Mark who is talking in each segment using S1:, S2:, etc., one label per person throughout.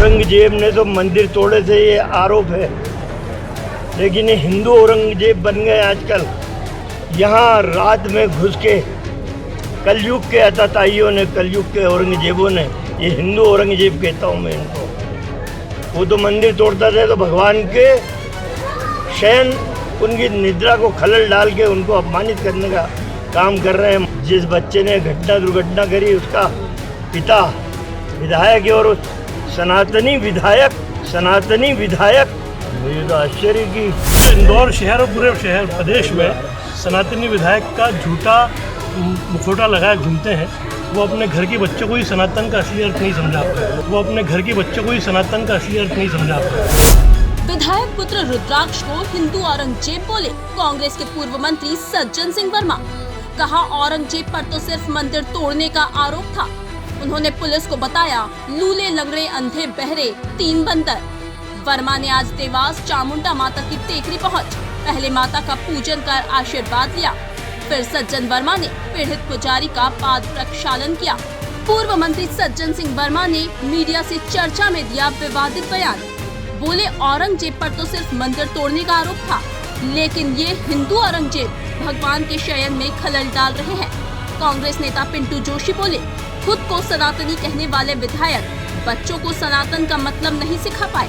S1: औरंगजेब ने तो मंदिर तोड़े थे, ये आरोप है, लेकिन ये हिंदू औरंगजेब बन गए आजकल। यहाँ रात में घुस के कलयुग के अताताइयों ने, कलयुग के औरंगजेबों ने, ये हिंदू औरंगजेब कहता हूँ मैं इनको, वो तो मंदिर तोड़ता था तो भगवान के शयन, उनकी निद्रा को खलल डाल के उनको अपमानित करने का काम कर रहे हैं। जिस बच्चे ने दुर्घटना करी उसका पिता विधायक है और उस सनातनी विधायक मुझे तो आश्चर्य की
S2: इंदौर शहर और पूरे शहर प्रदेश में सनातनी विधायक का झूठा मुखौटा लगाए घूमते हैं। वो अपने घर के बच्चों को ही सनातन का असली अर्थ नहीं समझा पाए।
S3: विधायक पुत्र रुद्राक्ष को हिंदू औरंगजेब बोले कांग्रेस के पूर्व मंत्री सज्जन सिंह वर्मा। कहा औरंगजेब पर तो सिर्फ मंदिर तोड़ने का आरोप था। उन्होंने पुलिस को बताया लूले लंगड़े अंधे बहरे 3 बंदर। वर्मा ने आज देवास चामुंडा माता की टेकरी पहुंच पहले माता का पूजन कर आशीर्वाद लिया। फिर सज्जन वर्मा ने पीड़ित पुजारी का पाद प्रक्षालन किया। पूर्व मंत्री सज्जन सिंह वर्मा ने मीडिया से चर्चा में दिया विवादित बयान। बोले औरंगजेब पर तो सिर्फ मंदिर तोड़ने का आरोप था, लेकिन ये हिंदू औरंगजेब भगवान के शयन में खलल डाल रहे हैं। कांग्रेस नेता पिंटू जोशी बोले खुद को सनातनी कहने वाले विधायक बच्चों को सनातन का मतलब नहीं सिखा पाए।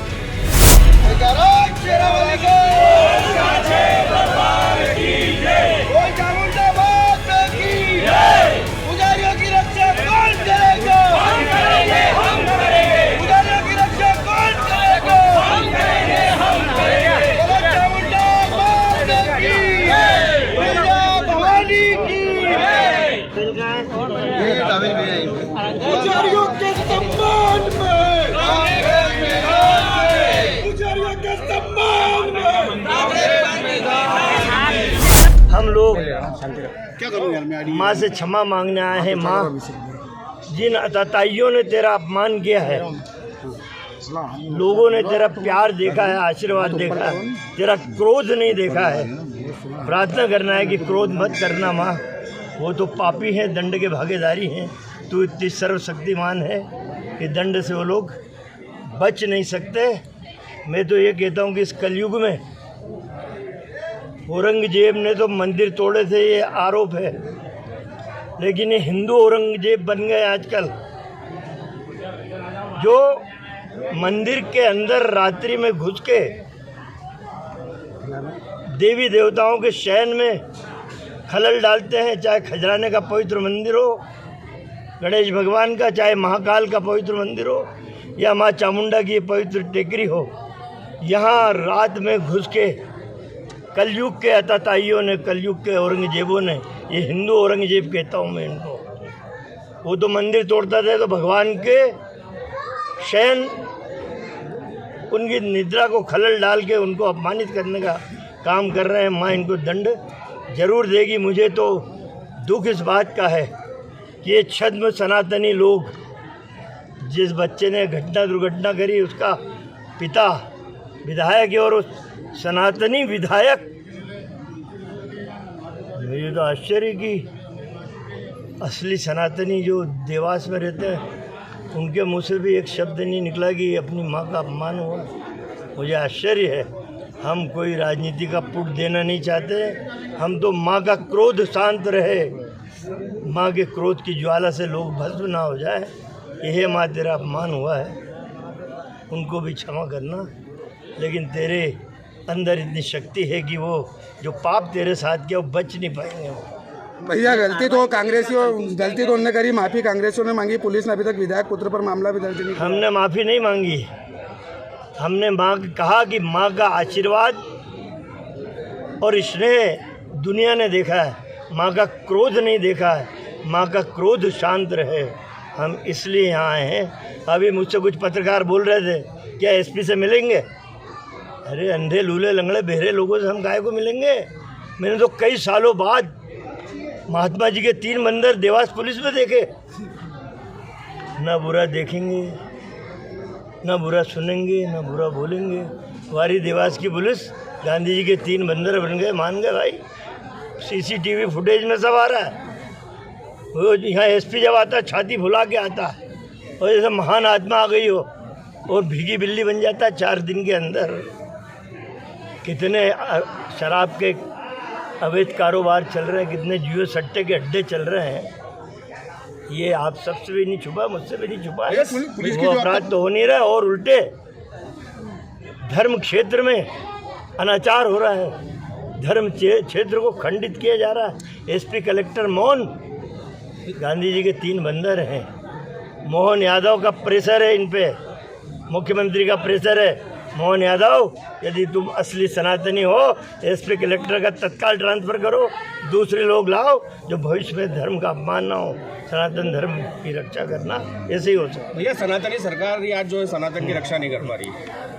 S4: पुजारियों के सम्मान में
S1: हम लोग माँ से क्षमा मांगने आए हैं। माँ, जिन अताताइयों ने तेरा अपमान किया है, लोगों ने तेरा प्यार देखा है, आशीर्वाद देखा है, तेरा क्रोध नहीं देखा है। प्रार्थना करना है कि क्रोध मत करना माँ, वो तो पापी हैं, दंड के भागीदारी हैं। तू इतनी सर्वशक्तिमान है कि दंड से वो लोग बच नहीं सकते। मैं तो ये कहता हूँ कि इस कलयुग में औरंगजेब ने तो मंदिर तोड़े थे, ये आरोप है, लेकिन ये हिंदू औरंगजेब बन गए आजकल, जो मंदिर के अंदर रात्रि में घुस के देवी देवताओं के शयन में खलल डालते हैं। चाहे खजराने का पवित्र मंदिर हो गणेश भगवान का, चाहे महाकाल का पवित्र मंदिर हो, या माँ चामुंडा की पवित्र टेकरी हो, यहाँ रात में घुस के कलयुग के अताताइयों ने, कलयुग के औरंगजेबों ने, ये हिंदू औरंगजेब कहता हूँ मैं इनको, वो तो मंदिर तोड़ता था तो भगवान के शयन, उनकी निद्रा को खलल डाल के उनको अपमानित करने का काम कर रहे हैं। माँ इनको दंड जरूर देगी। मुझे तो दुख इस बात का है कि ये छद्म सनातनी लोग, जिस बच्चे ने दुर्घटना करी उसका पिता विधायक है और उस सनातनी विधायक, मुझे तो आश्चर्य की असली सनातनी जो देवास में रहते हैं उनके मुँह से भी एक शब्द नहीं निकला कि अपनी माँ का अपमान हुआ। मुझे आश्चर्य है। हम कोई राजनीति का पुट देना नहीं चाहते, हम तो माँ का क्रोध शांत रहे, माँ के क्रोध की ज्वाला से लोग भस्म ना हो जाए। यह माँ तेरा अपमान हुआ है, उनको भी क्षमा करना, लेकिन तेरे अंदर इतनी शक्ति है कि वो जो पाप तेरे साथ किया वो बच नहीं पाएंगे। वो
S4: भैया गलती तो उन्होंने करी, माफी कांग्रेसियों ने मांगी, पुलिस ने अभी तक विधायक पुत्र पर मामला भी दर्ज नहीं।
S1: हमने माफ़ी नहीं मांगी, हमने कहा कि माँ का आशीर्वाद और स्नेह दुनिया ने देखा है, माँ का क्रोध नहीं देखा है, माँ का क्रोध शांत रहे। हम इसलिए यहाँ आए हैं। अभी मुझसे कुछ पत्रकार बोल रहे थे क्या एसपी से मिलेंगे? अरे अंधे लूले लंगड़े बहरे लोगों से हम काहे को मिलेंगे? मैंने तो कई सालों बाद महात्मा जी के 3 मंदिर देवास पुलिस में देखे। ना बुरा देखेंगे, ना बुरा सुनेंगे, ना बुरा बोलेंगे। हमारी देवास की पुलिस गांधी जी के 3 बंदर बन गए, मान गए भाई। सीसीटीवी फुटेज में सब आ रहा है। वो यहाँ एसपी जब आता है छाती फुला के आता है, और जैसे महान आत्मा आ गई हो और भीगी बिल्ली बन जाता है 4 दिन के अंदर। कितने शराब के अवैध कारोबार चल रहे हैं, कितने जुए सट्टे के अड्डे चल रहे हैं, ये आप सबसे भी नहीं छुपा, मुझसे भी नहीं छुपा है। वो अपराध तो हो नहीं रहा और उल्टे धर्म क्षेत्र में अनाचार हो रहा है, धर्म क्षेत्र को खंडित किया जा रहा है। एसपी कलेक्टर मौन, गांधी जी के 3 बंदर हैं। मोहन यादव का प्रेशर है इन पे, मुख्यमंत्री का प्रेशर है। मोहन यादव, यदि तुम असली सनातनी हो, एसपी कलेक्टर का तत्काल ट्रांसफ़र करो, दूसरे लोग लाओ जो भविष्य में धर्म का अपमान ना हो, सनातन धर्म की रक्षा करना, ऐसे ही हो सकता।
S5: भैया सनातनी सरकार आज जो है सनातन की रक्षा नहीं कर पा रही है।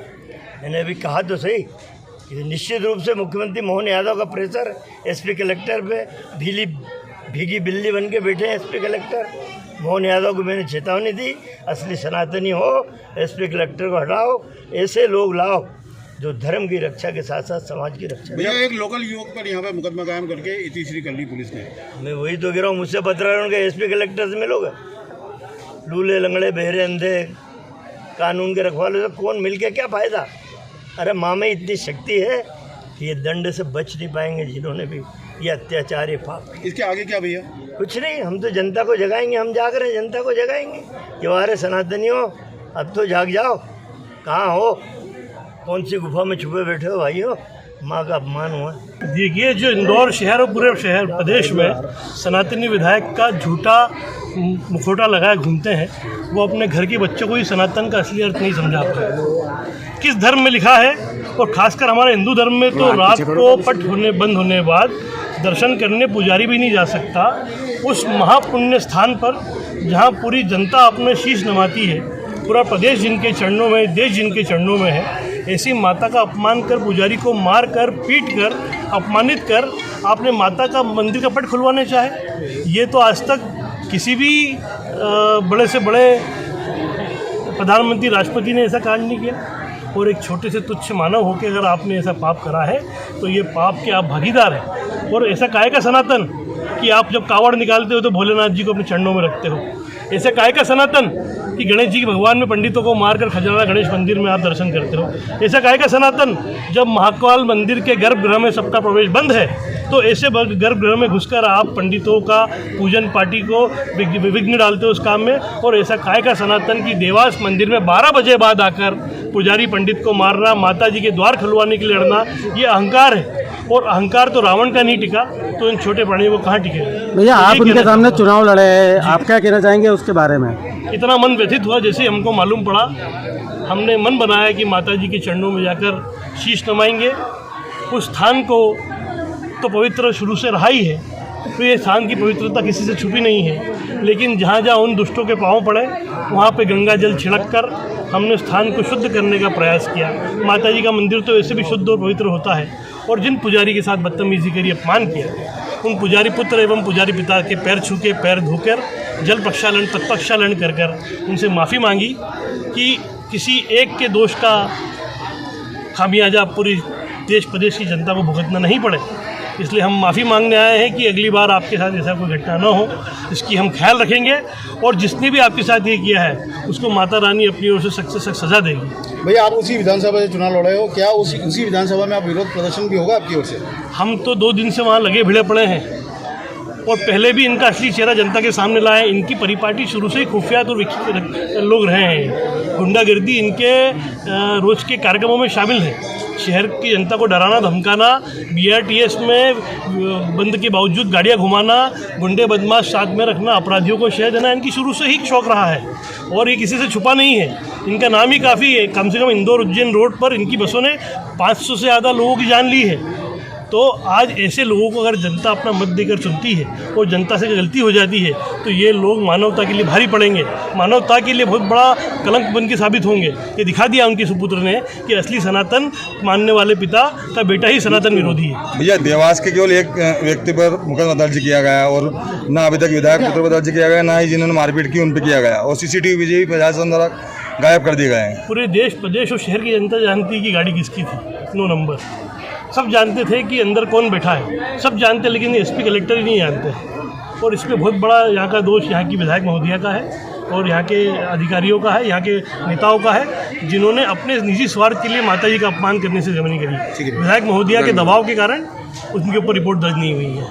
S1: मैंने अभी कहा तो सही कि निश्चित रूप से मुख्यमंत्री मोहन यादव का प्रेशर एसपी कलेक्टर पे, भीगी बिल्ली बन के बैठे हैं एसपी कलेक्टर। मोहन यादव को मैंने चेतावनी दी, असली सनातनी हो एसपी कलेक्टर को हटाओ, ऐसे लोग लाओ जो धर्म की रक्षा के साथ साथ समाज की रक्षा।
S5: भैया एक लोकल युवक पर यहाँ पे मुकदमा कायम करके इतिश्री कर ली पुलिस ने।
S1: मैं वही तो कह रहा हूँ, मुझसे पत्र उनके एसपी कलेक्टर से मिलोगे। लूले लंगड़े बहरे अंधे कानून के रखवाले से कौन मिल के क्या फ़ायदा। अरे माँ में इतनी शक्ति है कि ये दंड से बच नहीं पाएंगे जिन्होंने भी ये अत्याचार, ये पाप।
S5: इसके आगे क्या भैया?
S1: कुछ नहीं, हम तो जनता को जगाएंगे, हम जाग रहे हैं, जनता को जगाएंगे कि वारे सनातनियों अब तो जाग जाओ। कहाँ हो, कौन सी गुफा में छुपे बैठे हो भाइयों, माँ का अपमान हुआ।
S2: देखिए, जो इंदौर शहर और पूरे शहर प्रदेश में सनातनी विधायक का झूठा मुखौटा लगाए घूमते हैं, वो अपने घर के बच्चों को ही सनातन का असली अर्थ नहीं समझा पाए। किस धर्म में लिखा है, और खासकर हमारे हिंदू धर्म में तो रात को पट बंद होने के बाद दर्शन करने पुजारी भी नहीं जा सकता। उस महापुण्य स्थान पर जहाँ पूरी जनता अपने शीश नवाती है, पूरा प्रदेश जिनके चरणों में, देश जिनके चरणों में है, ऐसी माता का अपमान कर, पुजारी को मार कर, पीट कर, अपमानित कर आपने माता का मंदिर का पट खुलवाने चाहे। ये तो आज तक किसी भी बड़े से बड़े प्रधानमंत्री, राष्ट्रपति ने ऐसा कांड नहीं किया। और एक छोटे से तुच्छ मानव होकर अगर आपने ऐसा पाप करा है तो ये पाप के आप भागीदार हैं। और ऐसा काहे का सनातन कि आप जब कावड़ निकालते हो तो भोलेनाथ जी को अपने चरणों में रखते हो। ऐसा काहे का सनातन कि गणेश जी के भगवान में पंडितों को मारकर खजाना गणेश मंदिर में आप दर्शन करते हो। ऐसा काहे का सनातन जब महाकाल मंदिर के गर्भगृह में सबका प्रवेश बंद है, तो ऐसे गर्भगृह में घुसकर आप पंडितों का पूजन पार्टी को विघ्न डालते हो उस काम में। और ऐसा काहे का सनातन कि देवास मंदिर में 12 बजे बाद आकर पुजारी पंडित को मारना, माता जी के द्वार खुलवाने के लिए लड़ना, ये अहंकार है। और अहंकार तो रावण का नहीं टिका, तो इन छोटे प्राणियों को कहाँ टिके।
S6: भैया आप उनके सामने चुनाव लड़े हैं, आप क्या कहना चाहेंगे उसके बारे में?
S2: इतना मन व्यथित हुआ, जैसे हमको मालूम पड़ा, हमने मन बनाया कि माता जी के चरणों में जाकर शीश नवाएंगे। उस स्थान को तो पवित्र शुरू से रहा ही है, तो ये स्थान की पवित्रता किसी से छुपी नहीं है। लेकिन जहाँ जहाँ उन दुष्टों के पाँव पड़े, वहाँ पे गंगा जल छिड़क कर हमने स्थान को शुद्ध करने का प्रयास किया। माता जी का मंदिर तो वैसे भी शुद्ध और पवित्र होता है। और जिन पुजारी के साथ बदतमीजी करी, अपमान किया, उन पुजारी पुत्र एवं पुजारी पिता के पैर छू के, पैर धोकर, जल प्रक्षालन, तत्प्रक्षालन कर कर उनसे माफ़ी मांगी कि किसी एक के दोष का खामियाजा पूरी देश प्रदेश की जनता को भुगतना नहीं पड़े। इसलिए हम माफ़ी मांगने आए हैं कि अगली बार आपके साथ ऐसा कोई घटना न हो, इसकी हम ख्याल रखेंगे। और जिसने भी आपके साथ ये किया है उसको माता रानी अपनी ओर से सख्त से सख्त सज़ा देगी।
S5: भैया आप उसी विधानसभा से चुनाव लड़े हो, क्या उसी विधानसभा में आप विरोध प्रदर्शन भी होगा आपकी ओर से?
S2: हम तो 2 दिन से वहाँ लगे भिड़े पड़े हैं, और पहले भी इनका असली चेहरा जनता के सामने लाए। इनकी परिपाटी शुरू से ही खुफिया तो लोग रहे हैं, गुंडागर्दी इनके रोज़ के कार्यक्रमों में शामिल है। शहर की जनता को डराना, धमकाना, BRTS में बंद के बावजूद गाड़ियां घुमाना, गुंडे बदमाश साथ में रखना, अपराधियों को शह देना, इनकी शुरू से ही शौक रहा है। और ये किसी से छुपा नहीं है, इनका नाम ही काफ़ी है। कम से कम इंदौर उज्जैन रोड पर इनकी बसों ने 500 से ज़्यादा लोगों की जान ली है। तो आज ऐसे लोगों को अगर जनता अपना मत देकर चुनती है और जनता से गलती हो जाती है, तो ये लोग मानवता के लिए भारी पड़ेंगे, मानवता के लिए बहुत बड़ा कलंक बन के साबित होंगे। ये दिखा दिया उनके सुपुत्र ने कि असली सनातन मानने वाले पिता का बेटा ही सनातन विरोधी है।
S7: भैया देवास के केवल एक व्यक्ति पर मुकदमा दर्ज किया गया, और ना अभी तक विधायक पुत्र पर दर्ज किया गया, ना ही जिन्होंने मारपीट की उन पर किया गया, और CCTV भी प्रशासन द्वारा गायब कर दिए गए हैं।
S2: पूरे देश प्रदेश और शहर की जनता जानती है कि गाड़ी किसकी थी, 9 नंबर। सब जानते थे कि अंदर कौन बैठा है, सब जानते, लेकिन एसपी कलेक्टर ही नहीं जानते। और इसमें बहुत बड़ा यहाँ का दोष यहाँ की विधायक महोदया का है। और यहाँ के अधिकारियों का है, यहाँ के नेताओं का है, जिन्होंने अपने निजी स्वार्थ के लिए माताजी का अपमान करने से जमनी करी। विधायक महोदया के दबाव के कारण उनके ऊपर रिपोर्ट दर्ज नहीं हुई है।